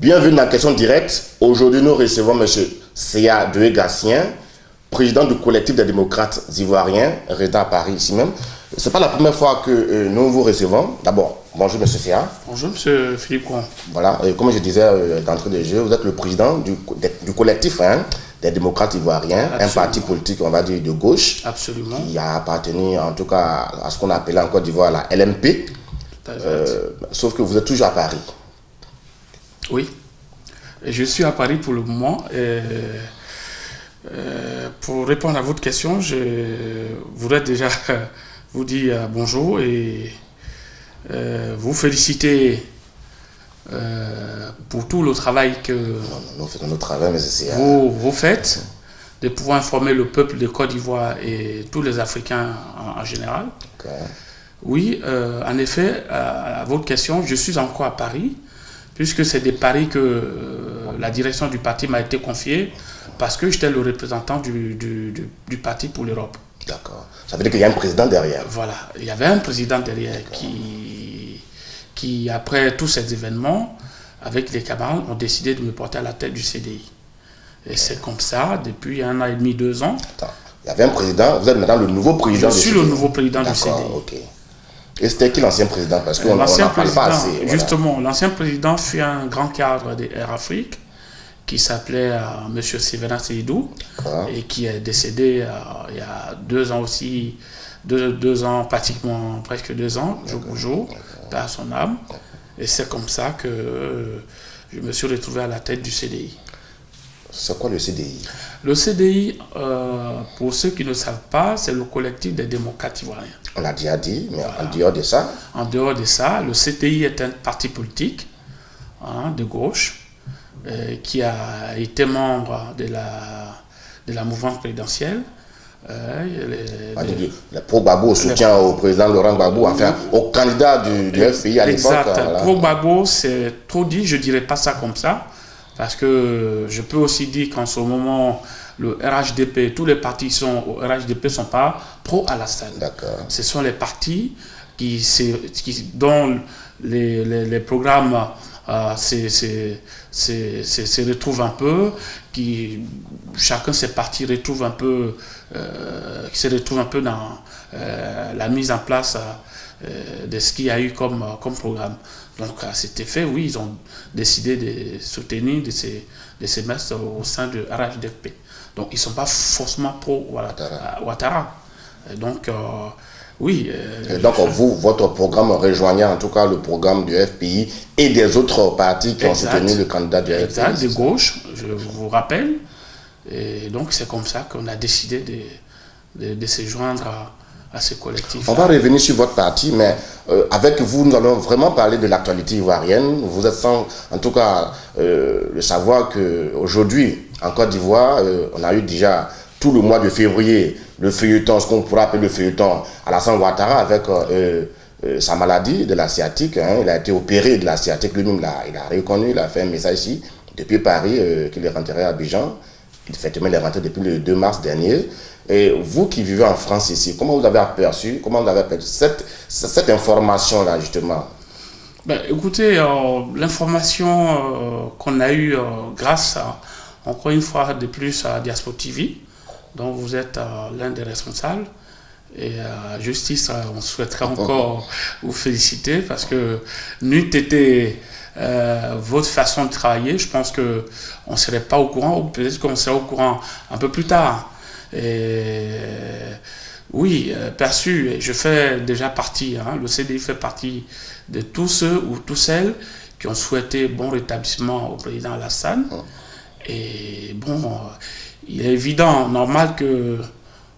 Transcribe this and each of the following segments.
Bienvenue dans la question directe. Aujourd'hui, nous recevons M. Seya Doué-Gatien, président du collectif des démocrates ivoiriens, résident à Paris ici même. Ce n'est pas la première fois que nous vous recevons. D'abord, bonjour M. Seya. Bonjour M. Philippe Coin. Voilà, comme je disais d'entrée de jeu, vous êtes le président du collectif des démocrates ivoiriens, absolument. Un parti politique, on va dire, de gauche. Absolument. Qui a appartenu en tout cas à ce qu'on appelait en Côte d'Ivoire la LMP. Sauf que vous êtes toujours à Paris. Oui, je suis à Paris pour le moment. Pour répondre à votre question, je voudrais déjà vous dire bonjour et vous féliciter pour tout le travail que nous faisons notre travail, mais vous faites, de pouvoir informer le peuple de Côte d'Ivoire et tous les Africains en général. Okay. Oui, en effet, à votre question, je suis encore à Paris, puisque c'est de Paris que la direction du parti m'a été confiée, parce que j'étais le représentant du parti pour l'Europe. D'accord. Ça veut dire qu'il y a un président derrière. Voilà, il y avait un président derrière qui, après tous ces événements, avec les camarades, ont décidé de me porter à la tête du CDI. Et c'est comme ça, depuis 1 an et demi, 2 ans. Attends, il y avait un président, vous êtes maintenant le nouveau président du CDI. Je suis le nouveau président du CDI. Ok. Et c'était qui l'ancien président? Parce qu'on n'en parle pas assez. Voilà. Justement, l'ancien président fut un grand cadre de Air Afrique qui s'appelait M. Séverin Seydou et qui est décédé il y a 2 ans aussi, 2 ans, pratiquement presque 2 ans, jour pour jour, par son âme. Et c'est comme ça que je me suis retrouvé à la tête du CDI. C'est quoi le CDI? Le CDI, pour ceux qui ne savent pas, c'est le collectif des démocrates ivoiriens. On l'a déjà dit, mais voilà. En dehors de ça? En dehors de ça, le CDI est un parti politique de gauche qui a été membre de la mouvance présidentielle. Le Pro-Gbagbo soutient au président Laurent Gbagbo, enfin au candidat du FPI à l'époque. Exact. Voilà. Pro-Gbagbo, c'est trop dit, je ne dirais pas ça comme ça. Parce que je peux aussi dire qu'en ce moment, le RHDP, tous les partis sont au RHDP ne sont pas pro-Alassane. Ce sont les partis dont les programmes se retrouvent un peu, chacun de ces partis retrouve un peu, qui se retrouve un peu dans la mise en place de ce qu'il y a eu comme programme. Donc à cet effet, oui, ils ont décidé de soutenir, de se mettre au sein de RHDP. Donc ils ne sont pas forcément pro-Ouattara. Donc oui. Et donc votre programme rejoignait en tout cas le programme du FPI et des autres partis qui ont soutenu le candidat du FPI. Exact, de gauche, je vous rappelle. Et donc c'est comme ça qu'on a décidé de se joindre à ce collectif. On va revenir sur votre parti, mais avec vous, nous allons vraiment parler de l'actualité ivoirienne. Vous êtes sans, en tout cas, le savoir qu'aujourd'hui, en Côte d'Ivoire, on a eu déjà tout le mois de février le feuilleton, ce qu'on pourrait appeler le feuilleton Alassane Ouattara avec sa maladie de la sciatique. Il a été opéré de la sciatique lui-même, il a reconnu, il a fait un message ici, depuis Paris, qu'il est rentré à Abidjan. Effectivement, il est rentré depuis le 2 mars dernier. Et vous qui vivez en France ici, comment vous avez aperçu cette information-là, justement? Écoutez, l'information qu'on a eue grâce, encore une fois de plus, à Diaspora TV, dont vous êtes l'un des responsables, et à Justice, on souhaiterait encore vous féliciter, parce que n'eût été votre façon de travailler, je pense qu'on ne serait pas au courant, ou peut-être qu'on serait au courant un peu plus tard. Et oui, perçu, je fais déjà partie, le CDI fait partie de tous ceux ou toutes celles qui ont souhaité bon rétablissement au président Alassane. Et bon, il est évident, normal que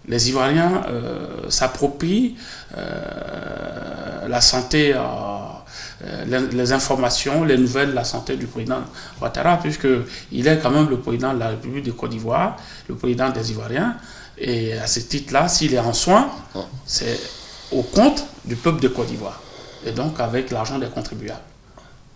les Ivoiriens s'approprient la santé, les informations, les nouvelles de la santé du président Ouattara, puisqu'il est quand même le président de la République de Côte d'Ivoire, le président des Ivoiriens. Et à ce titre-là, s'il est en soins, c'est au compte du peuple de Côte d'Ivoire. Et donc avec l'argent des contribuables.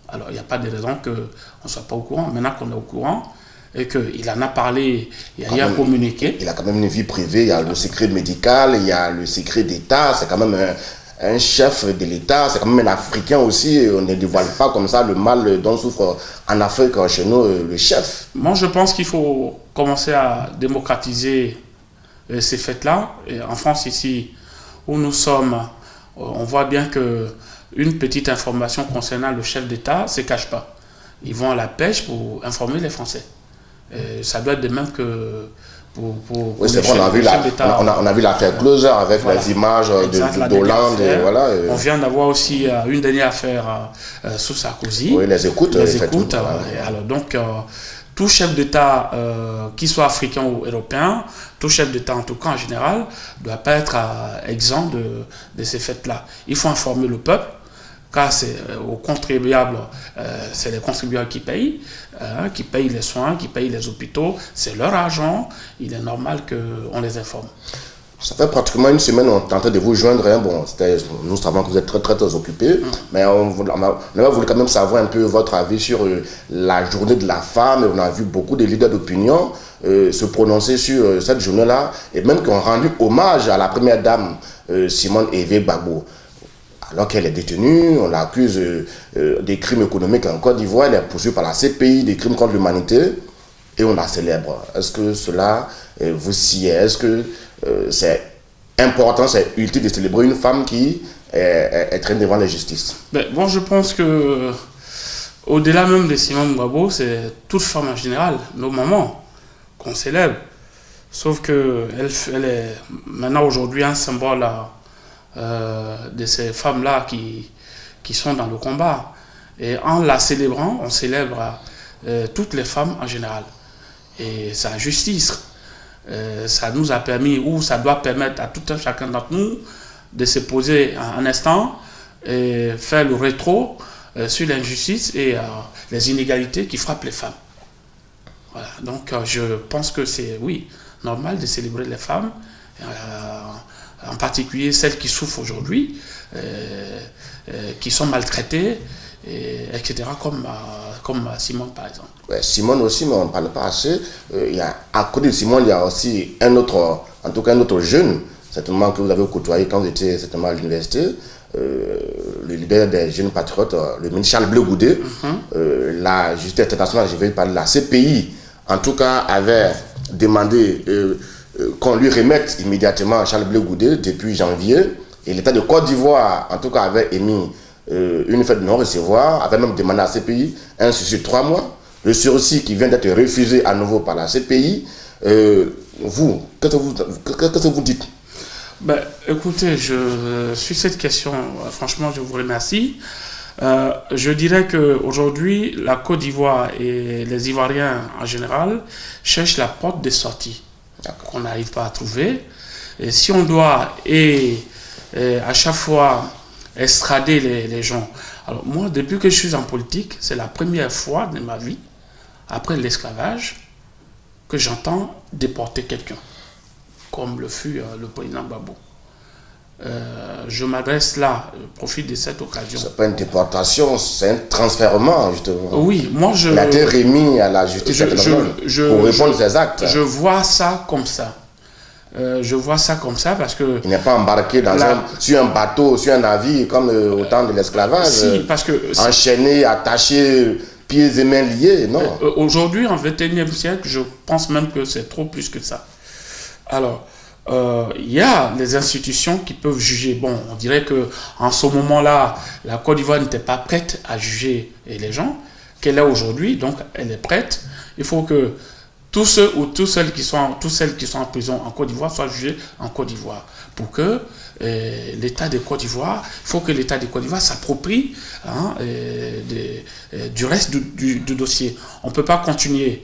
Alors il n'y a pas de raison qu'on ne soit pas au courant. Maintenant qu'on est au courant, et qu'il en a parlé, il a communiqué. Il a quand même une vie privée, il y a le secret médical, il y a le secret d'État, c'est quand même un chef de l'État, c'est quand même un Africain aussi, et on ne dévoile pas comme ça le mal dont souffre en Afrique, chez nous, le chef. Moi, je pense qu'il faut commencer à démocratiser ces fêtes-là. Et en France, ici, où nous sommes, on voit bien qu'une petite information concernant le chef d'État ne se cache pas. Ils vont à la pêche pour informer les Français. Ça doit être de même que pour oui, c'est vrai, on a vu l'affaire Closer avec voilà, les images d'Hollande. Voilà, on vient d'avoir aussi une dernière affaire sous Sarkozy. Oui, les écoutes. Alors, donc, tout chef d'État, qu'il soit africain ou européen, tout chef d'État en tout cas en général, ne doit pas être exempt de ces fêtes-là. Il faut informer le peuple, car c'est aux contribuables, c'est les contribuables qui payent les soins, qui payent les hôpitaux, c'est leur argent, il est normal qu'on les informe. Ça fait pratiquement une semaine on tentait de vous joindre, hein. Bon, nous savons que vous êtes très occupés, mais on a voulu quand même savoir un peu votre avis sur la journée de la femme. On a vu beaucoup de leaders d'opinion se prononcer sur cette journée-là, et même qui ont rendu hommage à la première dame, Simone Eve Gbagbo. Alors qu'elle est détenue, on l'accuse des crimes économiques en Côte d'Ivoire, elle est poursuivie par la CPI des crimes contre l'humanité, et on la célèbre. Est-ce que cela vous sied? Est-ce que c'est important, c'est utile de célébrer une femme qui est traînée devant la justice? Bon, je pense que au-delà même de Simone Gbagbo, c'est toute femme en général, nos mamans, qu'on célèbre. Sauf qu'elle est maintenant aujourd'hui un symbole de ces femmes-là qui sont dans le combat. Et en la célébrant, on célèbre toutes les femmes en général. Et sa justice, ça nous a permis, ou ça doit permettre à tout un chacun d'entre nous de se poser un instant et faire le rétro sur l'injustice et les inégalités qui frappent les femmes. Voilà. Donc je pense que c'est, oui, normal de célébrer les femmes, en particulier celles qui souffrent aujourd'hui, qui sont maltraitées, etc., comme Simone par exemple. Ouais, Simone aussi, mais on ne parle pas assez. À côté de Simone, il y a aussi un autre jeune, certainement que vous avez côtoyé quand vous étiez certainement à l'université, le leader des jeunes patriotes, le ministre Charles Blé Goudé. La justice internationale, je vais parler de la CPI, en tout cas, avait demandé qu'on lui remette immédiatement Charles Blé Goudé depuis janvier. Et l'État de Côte d'Ivoire, en tout cas, avait émis une fête de non-recevoir, avait même demandé à la CPI un sursis de 3 mois. Le sursis qui vient d'être refusé à nouveau par la CPI. Vous, qu'est-ce que vous dites? Écoutez, sur cette question, franchement, je vous remercie. Je dirais qu'aujourd'hui, la Côte d'Ivoire et les Ivoiriens en général cherchent la porte de sortie qu'on n'arrive pas à trouver. Et si on doit à chaque fois extrader les gens. Alors moi, depuis que je suis en politique, c'est la première fois de ma vie, après l'esclavage, que j'entends déporter quelqu'un, comme le fut le président Gbagbo. Je m'adresse là, je profite de cette occasion. C'est pas une déportation, c'est un transfèrement, justement. Oui, moi je... Il a été remis à la justice pour répondre à ses actes. Je vois ça comme ça. Parce que... Il n'est pas embarqué sur un bateau, sur un navire, comme au temps de l'esclavage. Si, parce que... Enchaîné, attaché, pieds et mains liés, non. Aujourd'hui, en 21e siècle, je pense même que c'est trop plus que ça. Alors, il y a les institutions qui peuvent juger. Bon, on dirait qu'en ce moment-là, la Côte d'Ivoire n'était pas prête à juger les gens, qu'elle est aujourd'hui, donc elle est prête. Il faut que tous ceux ou toutes celles qui sont en prison en Côte d'Ivoire soient jugés en Côte d'Ivoire. Pour que l'État de Côte d'Ivoire, il faut que l'État de Côte d'Ivoire s'approprie du reste du dossier. On ne peut pas continuer.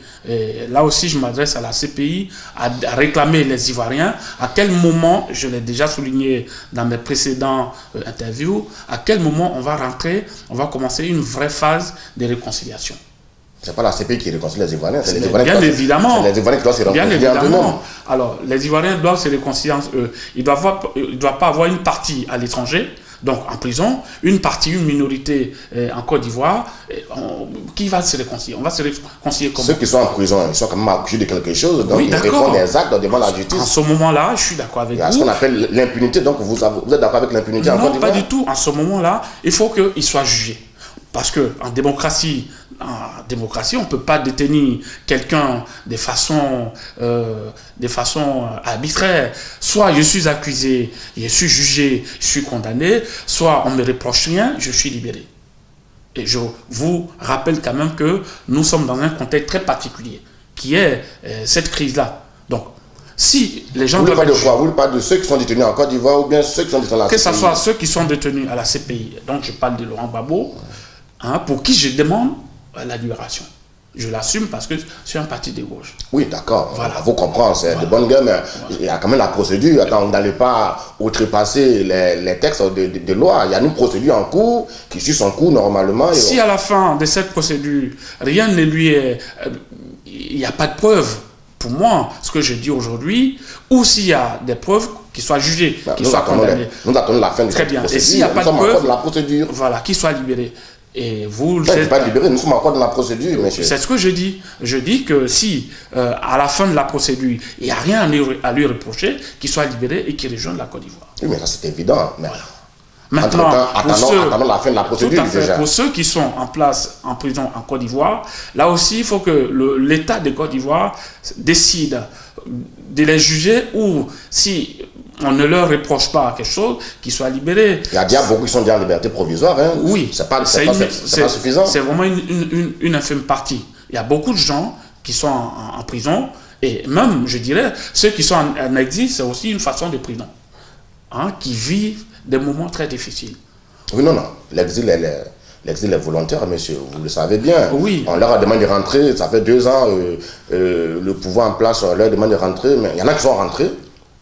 Là aussi, je m'adresse à la CPI à réclamer les Ivoiriens. À quel moment, je l'ai déjà souligné dans mes précédents interviews, à quel moment on va commencer une vraie phase de réconciliation. Ce n'est pas la CPI qui réconcilie les Ivoiriens, c'est les Ivoiriens. Bien évidemment. C'est les Ivoiriens qui doivent se réconcilier entre eux. Alors, les Ivoiriens doivent se réconcilier entre eux. Il ne doit pas avoir une partie à l'étranger, Donc en prison, une minorité en Côte d'Ivoire, qui va se réconcilier? On va se réconcilier comment? Ceux qui sont en prison, ils sont quand même accusés de quelque chose, donc Oui, ils répondent des actes devant la En justice. ce moment-là, je suis d'accord avec Il y a ce vous. qu'on appelle l'impunité, donc vous êtes d'accord avec l'impunité en Côte Non, d'Ivoire? pas du tout. En ce moment-là, il faut qu'il soit jugé. Parce qu'en démocratie, on ne peut pas détenir quelqu'un de façon arbitraire. Soit je suis accusé, je suis jugé, je suis condamné, soit on ne me reproche rien, je suis libéré. Et je vous rappelle quand même que nous sommes dans un contexte très particulier, qui est cette crise-là. Donc, si les gens Vous ne doivent parlez de quoi? Vous parlez de ceux qui sont détenus en Côte d'Ivoire ou bien ceux qui sont détenus à la CPI? que ce soit ceux qui sont détenus à la CPI, donc je parle de Laurent Gbagbo, pour qui je demande la libération. Je l'assume parce que c'est un parti de gauche. Oui, d'accord. Voilà. Vous comprenez, c'est de bonne guerre, mais il y a quand même la procédure. Attends, vous n'allez pas outrepasser les textes de loi. Il y a une procédure en cours qui suit son cours normalement. Si à la fin de cette procédure, rien ne lui est... il n'y a pas de preuve, pour moi, ce que je dis aujourd'hui, ou s'il y a des preuves, qu'ils soient jugés, qu'ils soient condamnés. Nous attendons la fin de Très cette bien. procédure. Et s'il n'y a pas de preuve, la procédure. Voilà, qu'ils soient libérés. Et vous, Je ne pas libéré, nous sommes encore dans la procédure, monsieur. C'est ce que je dis. Je dis que si, à la fin de la procédure, il n'y a rien à lui reprocher, qu'il soit libéré et qu'il rejoigne la Côte d'Ivoire. Oui, mais ça c'est évident. Mais voilà. Maintenant, attendons la fin de la procédure. Tout à fait, déjà. Pour ceux qui sont en place en prison en Côte d'Ivoire, là aussi, il faut que l'État de Côte d'Ivoire décide de les juger ou si on ne leur reproche pas quelque chose, qu'ils soient libérés. Il y a déjà beaucoup qui sont déjà en liberté provisoire. Hein. Oui. C'est pas suffisant. C'est vraiment une infime partie. Il y a beaucoup de gens qui sont en prison et même, je dirais, ceux qui sont en exil, c'est aussi une façon de prison. Qui vivent des moments très difficiles. Oui, non. L'exil est volontaire, monsieur. Vous le savez bien. Oui. On leur a demandé de rentrer. Ça fait 2 ans, le pouvoir en place, on leur demande de rentrer. Mais il y en a qui sont rentrés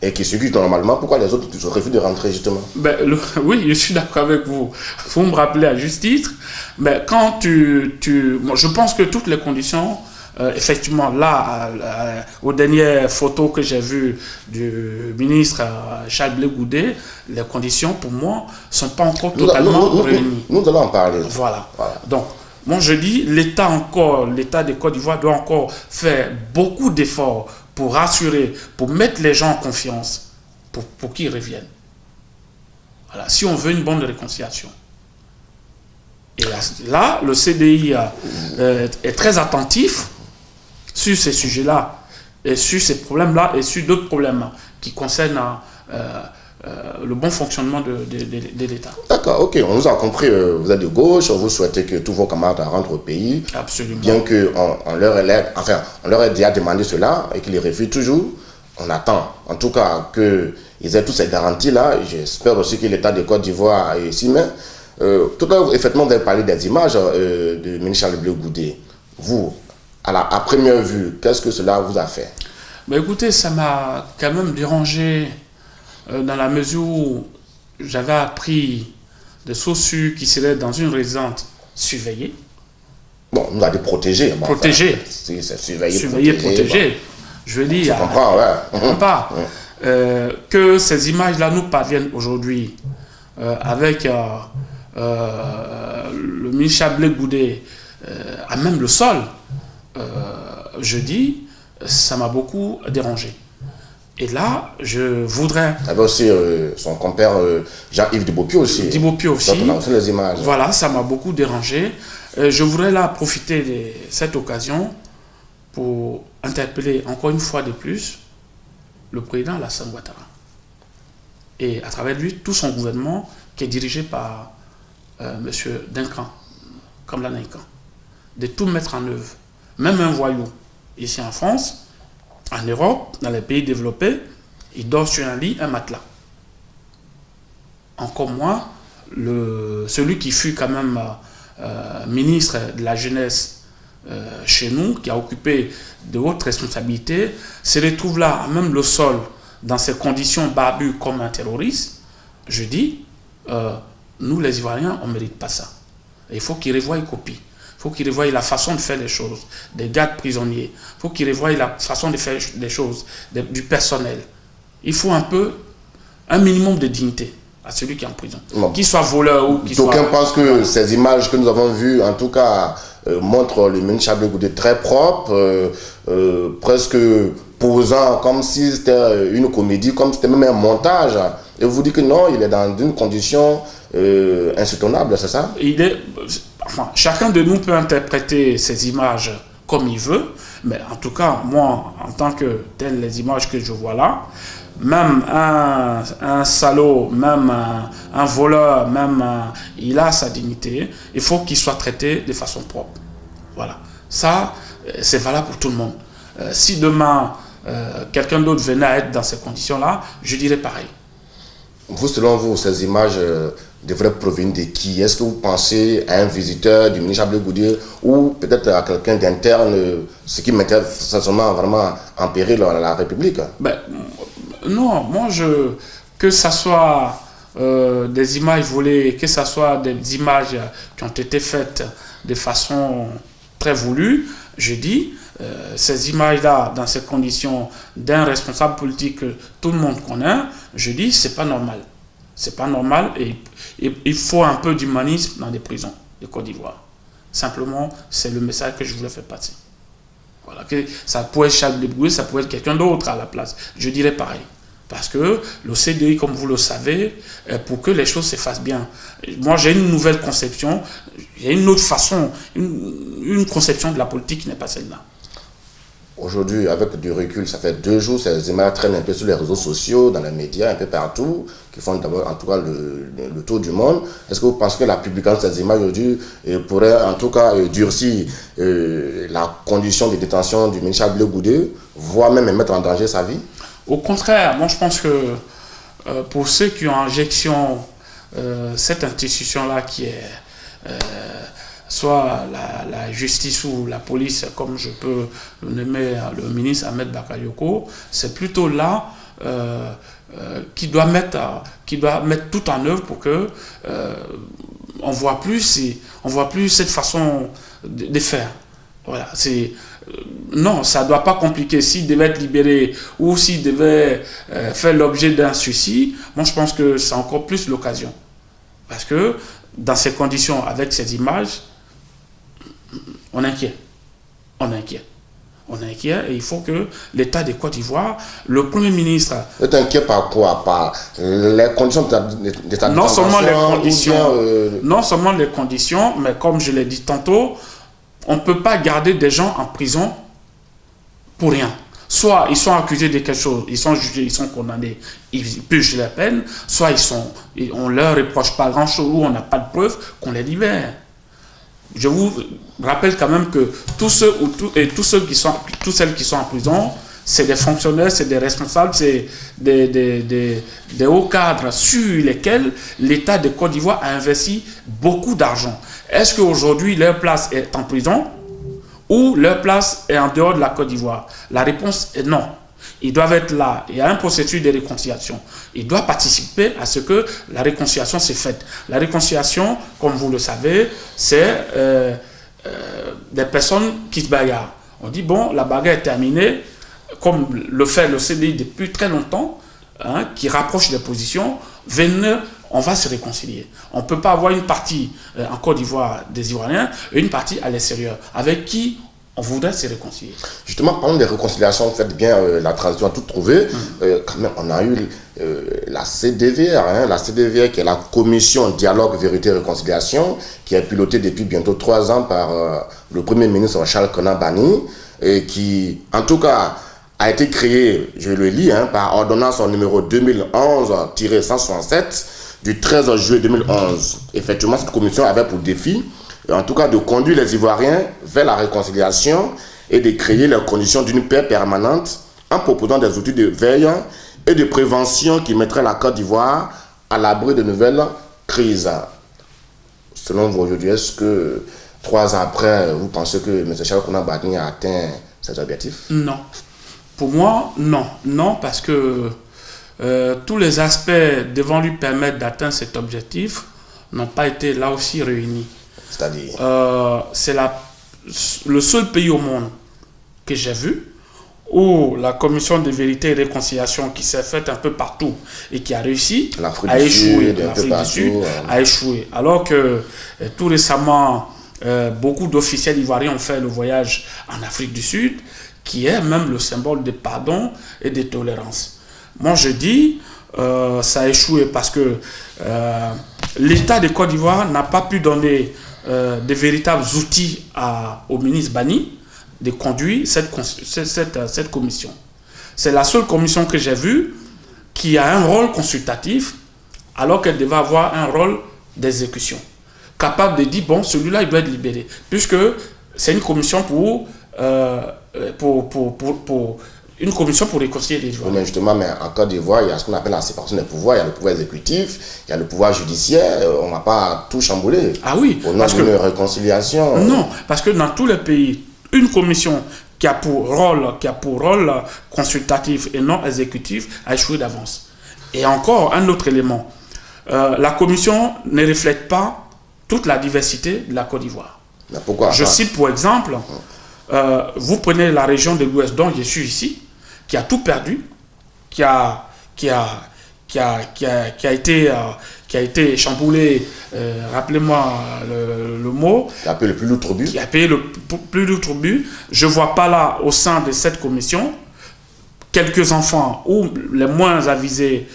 et qui s'occupent normalement. Pourquoi les autres refusent de rentrer, justement? Oui, je suis d'accord avec vous. Vous me rappelez à juste titre. Mais quand moi, je pense que toutes les conditions... effectivement, là, aux dernières photos que j'ai vues du ministre Charles Blé Goudé, les conditions, pour moi, ne sont pas encore totalement réunies. Nous allons en parler. Voilà. Donc, moi, je dis, l'État de Côte d'Ivoire doit encore faire beaucoup d'efforts pour rassurer, pour mettre les gens en confiance, pour qu'ils reviennent. Voilà. Si on veut une bonne réconciliation. Et là, le CDI est très attentif sur ces sujets-là, et sur ces problèmes-là, et sur d'autres problèmes qui concernent le bon fonctionnement de l'État. D'accord, ok, on nous a compris, vous êtes de gauche, vous souhaitez que tous vos camarades rentrent au pays. Absolument. Bien qu'on leur ait déjà demandé cela, et qu'ils les refusent toujours, on attend, en tout cas, qu'ils aient toutes ces garanties-là. J'espère aussi que l'État de Côte d'Ivoire est ici, mais tout à l'heure, effectivement, vous avez parlé des images de ministre Charles Blé Goudé. Vous, à première vue, qu'est-ce que cela vous a fait? Écoutez, ça m'a quand même dérangé dans la mesure où j'avais appris des sources sûres qui seraient dans une résidence surveillée. Bon, nous a dit protéger. Protéger. C'est surveiller, protéger. Bon. Je veux dire, je comprends, ouais. Que ces images-là nous parviennent aujourd'hui avec le ministre Charles Blé Goudé à même le sol. Je dis, ça m'a beaucoup dérangé. Et là, je voudrais... Il y avait aussi son compère Jean-Yves Dibopio aussi. Dibopio aussi. Donc on a aussi les images. Voilà, ça m'a beaucoup dérangé. Je voudrais là profiter de cette occasion pour interpeller encore une fois de plus le président Alassane Ouattara. Et à travers lui, tout son gouvernement qui est dirigé par M. Duncan, comme la Duncan, de tout mettre en œuvre. Même un voyou, ici en France, en Europe, dans les pays développés, il dort sur un lit, un matelas. Encore moins, celui qui fut quand même ministre de la jeunesse chez nous, qui a occupé de hautes responsabilités, se retrouve là, à même le sol, dans ces conditions barbues comme un terroriste. Je dis, nous les Ivoiriens, on ne mérite pas ça. Il faut qu'ils revoient une copie. Il faut qu'ils revoient la façon de faire les choses, des gardes prisonniers. Il faut qu'ils revoient la façon de faire les choses, du personnel. Il faut un minimum de dignité à celui qui est en prison. Non. Qu'il soit voleur ou qu'il soit... D'aucuns pensent que ces images que nous avons vues, en tout cas, montrent le ministre Charles Blé Goudé très propre, presque posant comme si c'était une comédie, comme si c'était même un montage. Et vous dites que non, il est dans une condition insoutenable, c'est ça? Enfin, chacun de nous peut interpréter ces images comme il veut, mais en tout cas, moi, en tant que telles les images que je vois là, même un salaud, même un voleur, même il a sa dignité, il faut qu'il soit traité de façon propre. Voilà. Ça, c'est valable pour tout le monde. Si demain, quelqu'un d'autre venait à être dans ces conditions-là, je dirais pareil. Vous, selon vous, ces images devraient provenir de qui? Est-ce que vous pensez à un visiteur du ministre Blé Goudé ou peut-être à quelqu'un d'interne, ce qui mettait sincèrement vraiment en péril la République? Non, moi, que ce soit des images volées, que ce soit des images qui ont été faites de façon très voulue, je dis, ces images-là, dans ces conditions d'un responsable politique que tout le monde connaît, je dis, c'est pas normal. C'est pas normal et il faut un peu d'humanisme dans les prisons de Côte d'Ivoire. Simplement, c'est le message que je voulais faire passer. Voilà, que ça pourrait être Charles Blé Goudé, ça pourrait être quelqu'un d'autre à la place. Je dirais pareil. Parce que le CDI, comme vous le savez, pour que les choses se fassent bien. Moi, j'ai une nouvelle conception, j'ai une autre façon, une conception de la politique qui n'est pas celle-là. Aujourd'hui, avec du recul, ça fait 2 jours, ces images traînent un peu sur les réseaux sociaux, dans les médias, un peu partout, qui font en tout cas le tour du monde. Est-ce que vous pensez que la publication de ces images aujourd'hui pourrait en tout cas durcir la condition de détention du ministre Blé Goudé, voire même mettre en danger sa vie? Au contraire, moi je pense que pour ceux qui ont en injection cette institution-là qui est soit la justice ou la police, comme je peux le nommer le ministre Ahmed Bakayoko, c'est plutôt là qui doit mettre tout en œuvre pour que on voit plus cette façon de faire. Voilà, non, ça ne doit pas compliquer. S'il devait être libéré ou s'il devait faire l'objet d'un suicide, moi je pense que c'est encore plus l'occasion. Parce que dans ces conditions, avec ces images, on est inquiet. On est inquiet. On est inquiet et il faut que l'État de Côte d'Ivoire, le Premier ministre... Vous êtes inquiet par quoi? Par les conditions de ta non seulement les conditions, non seulement les conditions, mais comme je l'ai dit tantôt, on ne peut pas garder des gens en prison pour rien. Soit ils sont accusés de quelque chose, ils sont jugés, ils sont condamnés, ils purgent la peine, soit on ne leur reproche pas grand-chose ou on n'a pas de preuves qu'on les libère. Je vous rappelle quand même que tous celles qui sont en prison, c'est des fonctionnaires, c'est des responsables, c'est des hauts cadres sur lesquels l'État de Côte d'Ivoire a investi beaucoup d'argent. Est-ce qu'aujourd'hui leur place est en prison ou leur place est en dehors de la Côte d'Ivoire? La réponse est non. Ils doivent être là. Il y a un processus de réconciliation. Ils doivent participer à ce que la réconciliation s'est faite. La réconciliation, comme vous le savez, c'est des personnes qui se bagarrent. On dit, bon, la bagarre est terminée, comme le fait le CDI depuis très longtemps, qui rapproche des positions, venez, on va se réconcilier. On ne peut pas avoir une partie en Côte d'Ivoire des Ivoiriens et une partie à l'extérieur, avec qui on voudrait se réconcilier. Justement, parlons des réconciliations, faites bien la transition à tout trouver. Quand même, on a eu la CDVR, la CDVR qui est la Commission Dialogue, Vérité et Réconciliation, qui est pilotée depuis bientôt 3 ans par le Premier ministre Charles Konan Banny, et qui, en tout cas, a été créée, je le lis, par ordonnance numéro 2011-167 du 13 juillet 2011. Effectivement, cette commission avait pour défi, en tout cas, de conduire les Ivoiriens vers la réconciliation et de créer les conditions d'une paix permanente en proposant des outils de veille et de prévention qui mettraient la Côte d'Ivoire à l'abri de nouvelles crises. Selon vous, aujourd'hui, est-ce que 3 ans après, vous pensez que M. Charles Konan Banny a atteint cet objectif? Non. Pour moi, non. Non, parce que tous les aspects devant lui permettre d'atteindre cet objectif n'ont pas été là aussi réunis. C'est-à-dire c'est le seul pays au monde que j'ai vu ou la commission de vérité et réconciliation qui s'est faite un peu partout et qui a réussi à échouer, l'Afrique du Sud a échoué. Alors que tout récemment, beaucoup d'officiels ivoiriens ont fait le voyage en Afrique du Sud, qui est même le symbole de pardon et de tolérance. Moi je dis, ça a échoué parce que l'État de Côte d'Ivoire n'a pas pu donner de véritables outils au ministre Bani de conduire cette commission. C'est la seule commission que j'ai vue qui a un rôle consultatif alors qu'elle devait avoir un rôle d'exécution. Capable de dire, bon, celui-là, il doit être libéré. Puisque c'est une commission pour une commission pour réconcilier les Ivoiriens. Mais justement, mais en Côte d'Ivoire, il y a ce qu'on appelle la séparation des pouvoirs. Il y a le pouvoir exécutif, il y a le pouvoir judiciaire. On ne va pas tout chambouler. Ah oui. Au nom d'une réconciliation. Non, parce que dans tous les pays, une commission qui a pour rôle consultatif et non exécutif a échoué d'avance. Et encore un autre élément. La commission ne reflète pas toute la diversité de la Côte d'Ivoire. Mais pourquoi? Je cite pour exemple, vous prenez la région de l'Ouest dont je suis ici, qui a tout perdu, qui a été chamboulé, rappelez-moi le mot. Qui a payé le plus lourd tribut. Qui a payé le plus lourd tribut. Je ne vois pas là, au sein de cette commission, quelques enfants ou les moins avisés,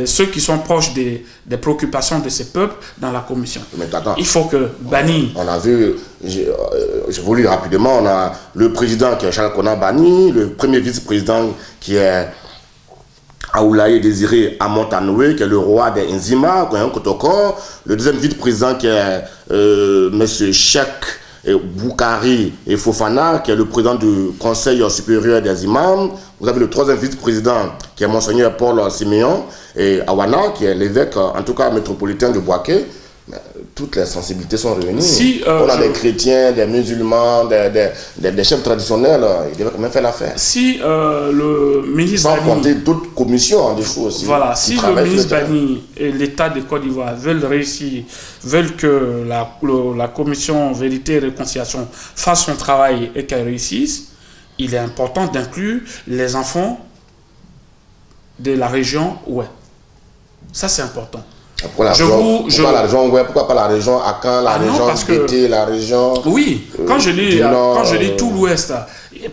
ceux qui sont proches des préoccupations de ces peuples dans la commission. Mais attends, il faut que Bani... On a vu, je vous lis rapidement, on a le président qui est Charles Konan Bani, le premier vice-président qui est Aoulaye Désiré Amontanoué, qui est le roi des Nzima, Kotoko, le deuxième vice-président qui est M. Cheikh Boukari et Fofana, qui est le président du Conseil supérieur des imams. Vous avez le troisième vice-président qui est Monseigneur Paul Siméon et Awana, qui est l'évêque, en tout cas métropolitain de Bouaké. Toutes les sensibilités sont réunies. On a des chrétiens, des musulmans, des chefs traditionnels, ils devraient quand même faire l'affaire. Si le ministre Sans compter d'autres commissions en dessous aussi. Voilà, si le ministre Bani et l'État de Côte d'Ivoire veulent réussir, veulent que la commission Vérité et Réconciliation fasse son travail et qu'elle réussisse, il est important d'inclure les enfants de la région Ouest. Ça, c'est important. Pourquoi la région Ouest, pourquoi pas la région Akan, la région Bété, la région... Oui, quand je lis tout l'Ouest,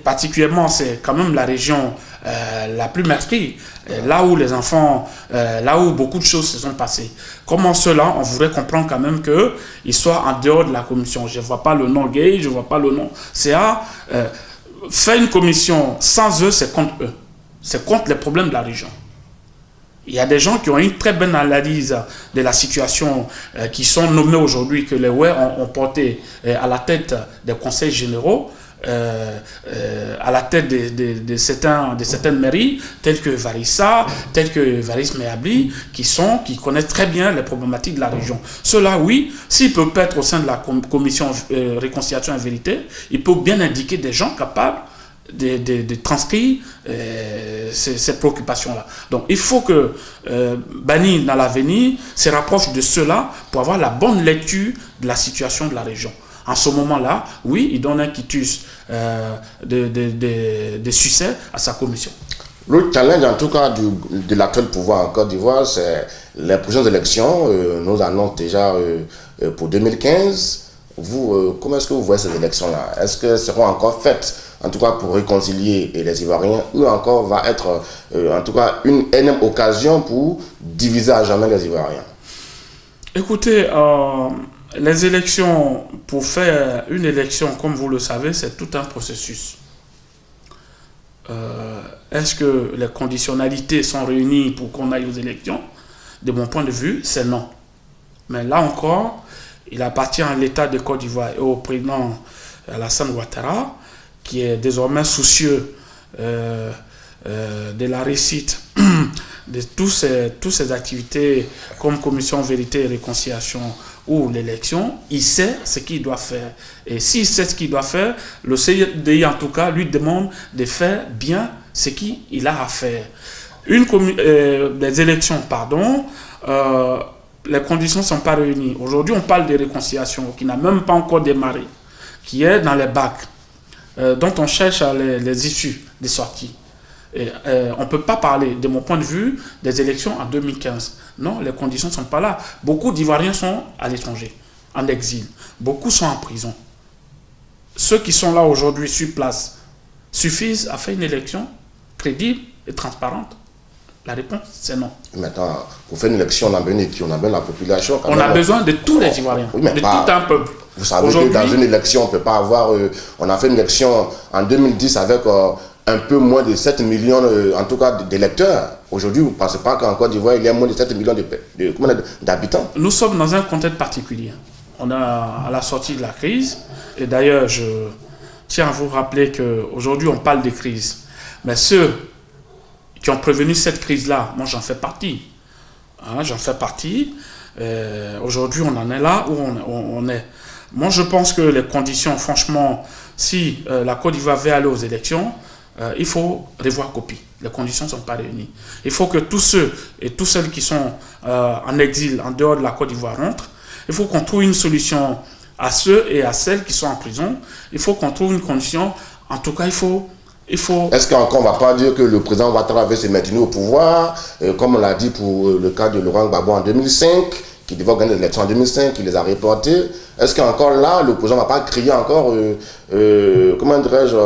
particulièrement, c'est quand même la région la plus meurtrie, là où les enfants, là où beaucoup de choses se sont passées. Comment cela, on voudrait comprendre quand même qu'ils soient en dehors de la commission. Je ne vois pas le nom gay, je ne vois pas le nom CA. Faire une commission sans eux, c'est contre eux. C'est contre les problèmes de la région. Il y a des gens qui ont une très bonne analyse de la situation, qui sont nommés aujourd'hui, que les Oué ont porté à la tête des conseils généraux, à la tête de certaines mairies, telles que Varissa, telles que Varis Meabli, qui connaissent très bien les problématiques de la région. Cela, oui, s'ils peuvent être au sein de la commission Réconciliation et Vérité, ils peuvent bien indiquer des gens capables de transcrire ces préoccupations-là. Donc, il faut que Bani, dans l'avenir, se rapproche de cela pour avoir la bonne lecture de la situation de la région. En ce moment-là, oui, il donne un quitus de succès à sa commission. Le challenge, en tout cas, de l'actuel pouvoir en Côte d'Ivoire, c'est les prochaines élections. Nous annonçons déjà pour 2015. Vous, comment est-ce que vous voyez ces élections-là? Est-ce qu'elles seront encore faites, en tout cas pour réconcilier les Ivoiriens, ou encore va être, en tout cas, une énième occasion pour diviser à jamais les Ivoiriens? Écoutez, les élections, pour faire une élection, comme vous le savez, c'est tout un processus. Est-ce que les conditionnalités sont réunies pour qu'on aille aux élections? De mon point de vue, c'est non. Mais là encore, il appartient à l'État de Côte d'Ivoire et au président Alassane Ouattara, qui est désormais soucieux de la réussite de toutes ces activités comme commission Vérité et Réconciliation ou l'élection. Il sait ce qu'il doit faire. Et s'il sait ce qu'il doit faire, le CDI en tout cas lui demande de faire bien ce qu'il a à faire. Des élections, pardon, les conditions ne sont pas réunies. Aujourd'hui, on parle de réconciliation qui n'a même pas encore démarré, qui est dans les bacs. dont on cherche les issues des sorties. Et, on ne peut pas parler, de mon point de vue, des élections en 2015. Non, les conditions ne sont pas là. Beaucoup d'Ivoiriens sont à l'étranger, en exil. Beaucoup sont en prison. Ceux qui sont là aujourd'hui sur place suffisent à faire une élection crédible et transparente? La réponse, c'est non. Maintenant, pour faire une élection, on a besoin de qui? On a besoin de la population. On a besoin de tous les Ivoiriens, oui, de tout un peuple. Vous savez que dans une élection, on ne peut pas avoir... on a fait une élection en 2010 avec un peu moins de 7 millions, en tout cas, d'électeurs. Aujourd'hui, vous ne pensez pas qu'en Côte d'Ivoire, il y a moins de 7 millions d'habitants? Nous sommes dans un contexte particulier. On est à la sortie de la crise. Et d'ailleurs, je tiens à vous rappeler qu'aujourd'hui, on parle de crise. Mais ceux qui ont prévenu cette crise-là, moi, j'en fais partie. J'en fais partie. Aujourd'hui, on en est là où on est. Moi, je pense que les conditions, franchement, si la Côte d'Ivoire veut aller aux élections, il faut revoir copie. Les conditions ne sont pas réunies. Il faut que tous ceux et toutes celles qui sont en exil, en dehors de la Côte d'Ivoire, rentrent. Il faut qu'on trouve une solution à ceux et à celles qui sont en prison. Il faut qu'on trouve une condition. En tout cas, il faut... Est-ce qu'encore on ne va pas dire que le président Ouattara veut se maintenir au pouvoir, comme on l'a dit pour le cas de Laurent Gbagbo en 2005, qui devait gagner l'élection en 2005, qui les a reportés? Est-ce qu'encore là, le président ne va pas crier encore, comment dirais-je,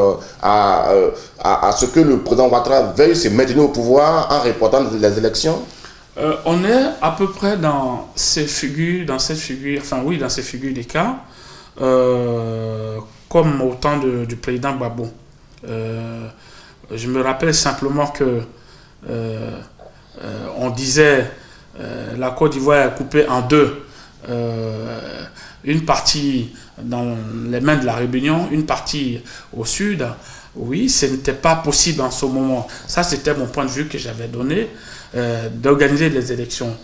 à ce que le président Ouattara veuille se maintenir au pouvoir en reportant les élections? On est à peu près dans ces figures des cas, comme au temps du président Gbagbo. Je me rappelle simplement que on disait la Côte d'Ivoire est coupée en deux, une partie dans les mains de la rébellion, une partie au sud. Oui, ce n'était pas possible en ce moment. Ça, c'était mon point de vue que j'avais donné, d'organiser les élections.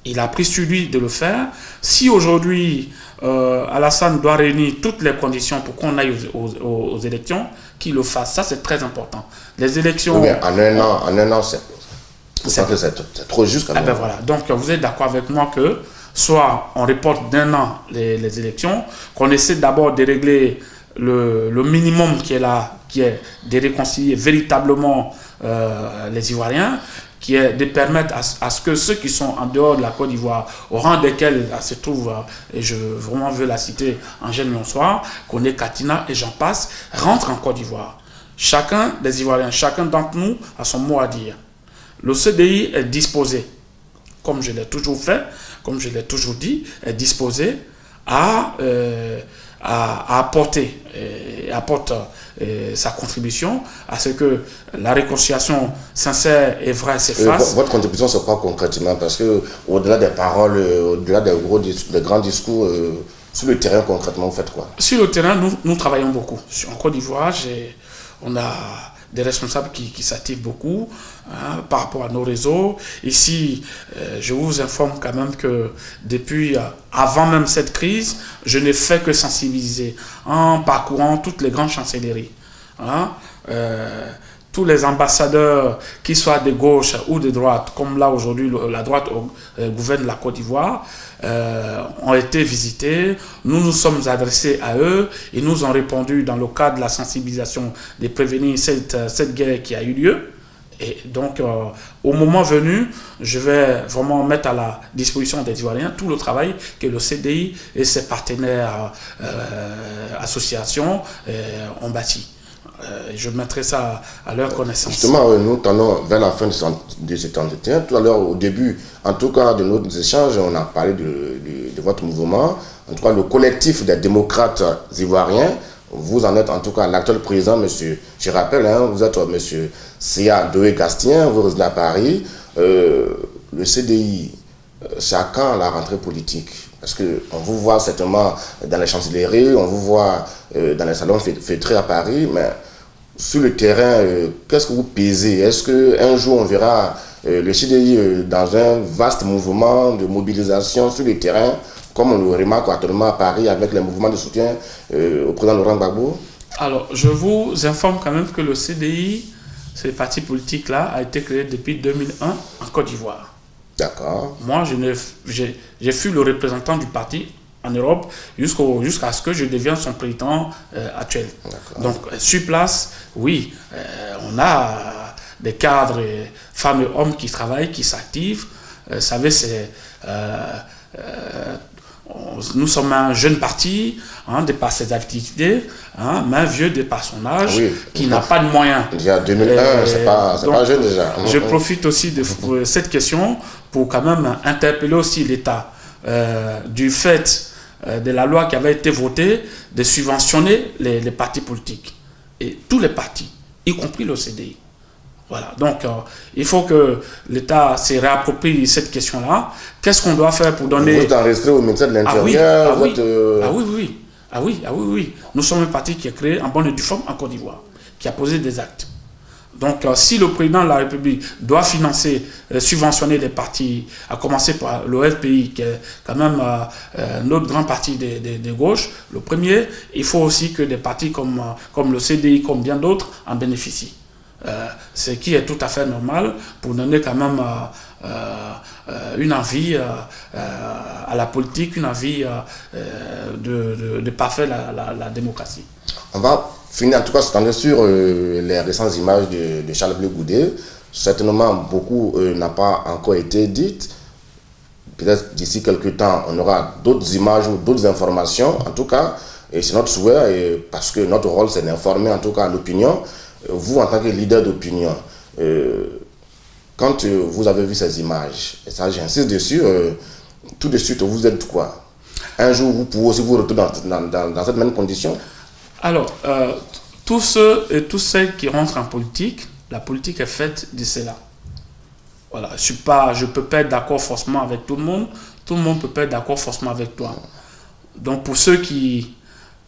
Il a pris sur lui de le faire. Si aujourd'hui, Alassane doit réunir toutes les conditions pour qu'on aille aux élections, qu'il le fasse. Ça, c'est très important. Les élections... Oui, mais en un an, c'est trop juste quand même. Ben voilà. Donc, vous êtes d'accord avec moi que soit on reporte d'un an les élections, qu'on essaie d'abord de régler le minimum qui est là, qui est de réconcilier véritablement les Ivoiriens, qui est de permettre à ce que ceux qui sont en dehors de la Côte d'Ivoire, au rang desquels se trouve, et je vraiment veux la citer, Angèle Nonsoir, Koné Katina et j'en passe, rentrent en Côte d'Ivoire. Chacun des Ivoiriens, chacun d'entre nous a son mot à dire. Le CDI est disposé, comme je l'ai toujours fait, comme je l'ai toujours dit, est disposé à apporter apporte sa contribution à ce que la réconciliation sincère et vraie se fasse. Votre contribution, c'est quoi concrètement? Parce que au-delà des paroles, au-delà des grands discours, sur le terrain concrètement, vous faites quoi? Sur le terrain, nous travaillons beaucoup. En Côte d'Ivoire, on a des responsables qui s'activent beaucoup par rapport à nos réseaux. Ici, je vous informe quand même que depuis avant même cette crise, je n'ai fait que sensibiliser en parcourant toutes les grandes chancelleries. Tous les ambassadeurs, qu'ils soient de gauche ou de droite, comme là aujourd'hui la droite gouverne la Côte d'Ivoire, ont été visités. Nous nous sommes adressés à eux. Ils nous ont répondu dans le cadre de la sensibilisation de prévenir cette guerre qui a eu lieu. Et donc, au moment venu, je vais vraiment mettre à la disposition des Ivoiriens tout le travail que le CDI et ses partenaires associations ont bâti. Je mettrai ça à leur connaissance. Justement, nous tendons vers la fin de cet entretien. Tout à l'heure, au début, en tout cas, de nos échanges, on a parlé de votre mouvement. En tout cas, le collectif des démocrates ivoiriens. Vous en êtes en tout cas l'actuel président, monsieur, je rappelle, vous êtes monsieur Sia Doé-Gastien, vous résidez à Paris. Le CDI, c'est à quand la rentrée politique? Parce qu'on vous voit certainement dans les chancelleries, on vous voit dans les salons feutrés à Paris, mais sur le terrain, qu'est-ce que vous pesez? Est-ce qu'un jour on verra le CDI dans un vaste mouvement de mobilisation sur le terrain, comme on le remarque actuellement à Paris avec les mouvements de soutien au président Laurent Gbagbo? Alors, je vous informe quand même que le CDI, ce parti politique-là, a été créé depuis 2001 en Côte d'Ivoire. D'accord. Moi, j'ai fui le représentant du parti en Europe jusqu'à ce que je devienne son président actuel. Donc, sur place, oui, on a des cadres, femmes et hommes qui travaillent, qui s'activent. Vous savez, nous sommes un jeune parti, de par ses activités, mais un vieux de par son âge, qui n'a pas de moyens. Déjà 2001, c'est pas jeune déjà. Je profite aussi de cette question pour quand même interpeller aussi l'État du fait de la loi qui avait été votée de subventionner les partis politiques. Et tous les partis, y compris le CDI. Voilà, donc il faut que l'État se réapproprie cette question-là. Qu'est-ce qu'on doit faire pour donner... Vous êtes enregistré au ministère de l'Intérieur. Oui. Nous sommes un parti qui est créé en bonne et due forme en Côte d'Ivoire, qui a posé des actes. Donc si le président de la République doit financer, subventionner les partis, à commencer par le FPI, qui est quand même notre grand parti de gauche, le premier, il faut aussi que des partis comme le CDI, comme bien d'autres, en bénéficient. Ce qui est tout à fait normal pour donner quand même une envie à la politique, une envie de parfaire la démocratie. On va finir en tout cas s'attendre sur les récentes images de Charles Blé Goudé. Certainement beaucoup n'a pas encore été dites. Peut-être d'ici quelques temps on aura d'autres images ou d'autres informations. En tout cas, et c'est notre souhait, parce que notre rôle c'est d'informer en tout cas l'opinion. Vous, en tant que leader d'opinion, quand vous avez vu ces images, et ça j'insiste dessus, tout de suite vous êtes quoi? Un jour vous pouvez aussi vous retrouver dans cette même condition? Alors, tous ceux et toutes celles qui rentrent en politique, la politique est faite de cela. Voilà, je ne peux pas être d'accord forcément avec tout le monde peut pas être d'accord forcément avec toi. Donc pour ceux qui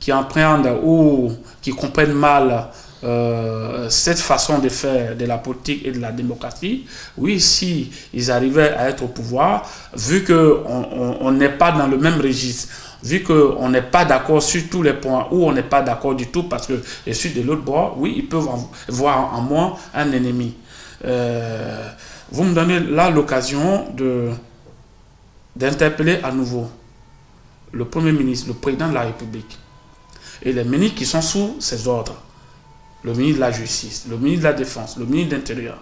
appréhendent ou qui comprennent mal cette façon de faire de la politique et de la démocratie, oui, si ils arrivaient à être au pouvoir, vu qu'on n'est pas dans le même registre, vu qu'on n'est pas d'accord sur tous les points, ou on n'est pas d'accord du tout parce que je suis de l'autre bord, oui, ils peuvent voir en moi un ennemi. Vous me donnez là l'occasion d'interpeller à nouveau le Premier ministre, le Président de la République, et les ministres qui sont sous ses ordres, le ministre de la Justice, le ministre de la Défense, le ministre de l'Intérieur,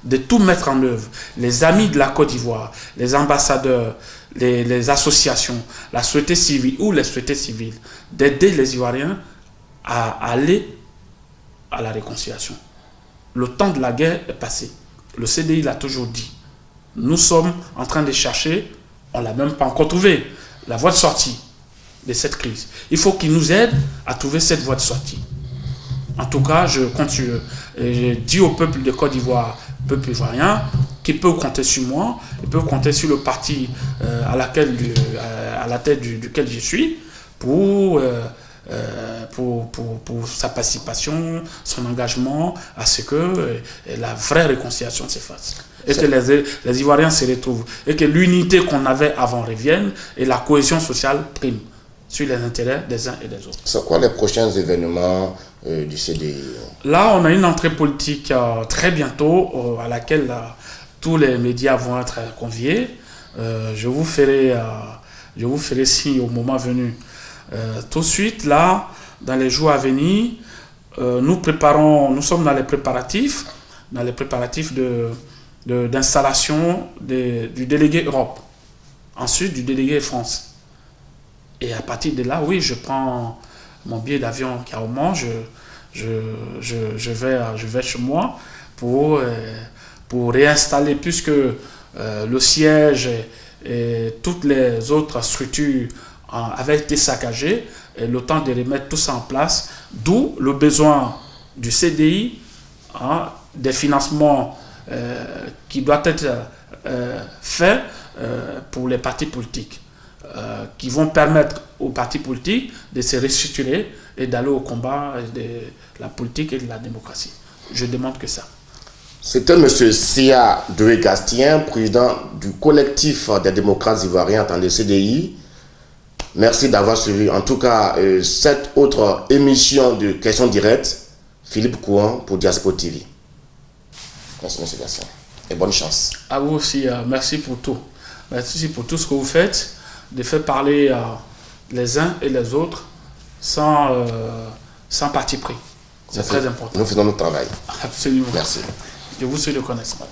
de tout mettre en œuvre, les amis de la Côte d'Ivoire, les ambassadeurs, les associations, la société civile ou les sociétés civiles, d'aider les Ivoiriens à aller à la réconciliation. Le temps de la guerre est passé. Le CDI l'a toujours dit. Nous sommes en train de chercher, on ne l'a même pas encore trouvé, la voie de sortie de cette crise. Il faut qu'ils nous aident à trouver cette voie de sortie. En tout cas, je continue. Je dis au peuple de Côte d'Ivoire, peuple ivoirien, qu'ils peuvent compter sur moi, ils peuvent compter sur le parti à la tête duquel je suis pour sa participation, son engagement à ce que la vraie réconciliation se fasse. Et que les Ivoiriens se retrouvent. Et que l'unité qu'on avait avant revienne et la cohésion sociale prime sur les intérêts des uns et des autres. C'est quoi les prochains événements du CDI? Là, on a une entrée politique très bientôt à laquelle tous les médias vont être conviés. Je vous ferai signe au moment venu. Tout de suite, là, dans les jours à venir, nous sommes dans les préparatifs d'installation du délégué Europe, ensuite du délégué France. Et à partir de là, oui, je prends mon billet d'avion carrément, je vais chez moi pour réinstaller, puisque le siège et toutes les autres structures avaient été saccagées, et le temps de remettre tout ça en place, d'où le besoin du CDI, des financements qui doivent être faits pour les partis politiques, qui vont permettre aux partis politiques de se restructurer et d'aller au combat de la politique et de la démocratie. Je demande que ça. C'était M. Sia Doué-Gastien, président du collectif des démocrates ivoiriens dans le CDI. Merci d'avoir suivi en tout cas cette autre émission de questions directes. Philippe Kouan pour Diaspora TV. Merci M. Gastien et bonne chance. À vous aussi, merci pour tout. Merci pour tout ce que vous faites, de faire parler les uns et les autres sans parti pris. C'est très important. Nous faisons notre travail. Absolument. Merci. Je vous suis reconnaissant.